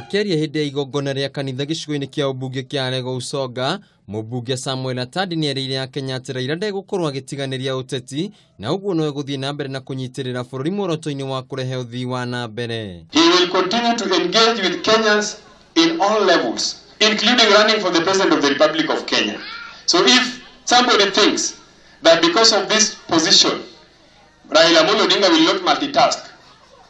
Akiaria hindi ya igongona ria kanitha gicigo-ini kia Ambunge kia Rego Uconga, mũmbunge Samuel Atandi nĩerĩire Akenya atĩ Raila ndegũkorwo agitiganiria uteti na ũguo no gũthiĩ na mbere na kũnyitĩrĩra bũrũri muoroto-ini wa kũrehe uthii wa nambere. He will continue to engage with Kenyans in all levels, including running for the President of the Republic of Kenya. So if somebody thinks that because of this position, Raila Odinga will not multitask,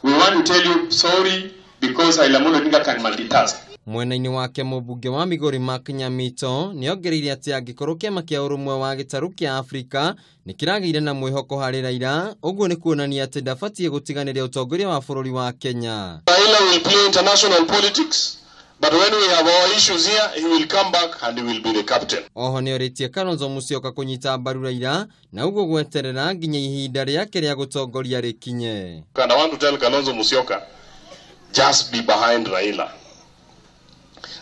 we want to tell you sorry, because Raila Odinga can multitask. Mwena-ini wake mũmbunge wa Migori Makinyamito nĩongereire atĩ angĩkorwo kiama kia ũrũmwe wa gĩtarũ kia Afrika nĩkĩragĩire na mwĩhoko harĩ Raila, ũguo nĩ kuonania atĩ ndabatiĩ gũtiganĩria ũtongoria wa bũrũri wa Kenya. Raila will play international politics, but when we have our issues here, he will come back and he will be the captain. Oho nĩorĩtie Kalonzo Musyoka kũnyita mbaru Raila na ũguo gweterera nginya ihinda rĩake rĩa gũtongoria rĩkinye. And I want to tell Kalonzo Musyoka, just be behind Raila.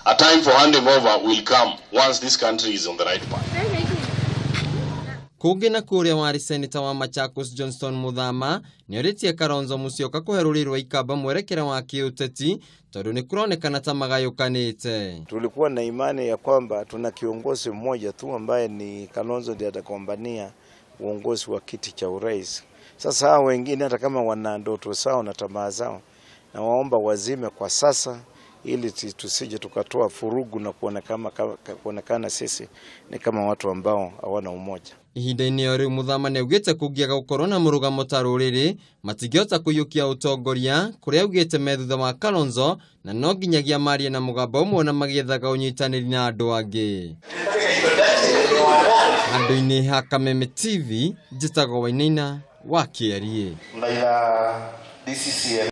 A time for handing over will come once this country is on the right path. Kungi na kuuria wari Senator wa Machakos Johnston Muthama nĩorĩtie Kalonzo Musyoka kũhe rũrĩrĩ rwa ikamba mwerekera wa kiuteti tondũ nĩ kũronekana ta magayũkanĩte. Tulikuwa na imani ya kwamba tuna kiongozi mmoja tu ambaye ni Kalonzo ndiye atakombania uongozi wa kiti cha urais. Sasa hao wengine hata kama wana ndoto zao na tamaa zao, na waomba wazime kwa sasa ili tusije tukatoa furugu na kuonekana sisi ni kama watu ambao hawana umoja. Ihinda-inĩ rĩu Muthama nĩaugĩte kũngĩaga gũkorwo na mũrugamo ta rũrĩrĩ matingĩhota kũiyũkia ũtongoria kũrĩa augĩte me thutha wa Kalonzo na no nginyagia marie na mũgambo ũmwe na magĩethaga ũnyitanĩri na andũ angĩ. Handũ-inĩ ha Kameme TV njĩtagwo Wainaina wa Kiarie.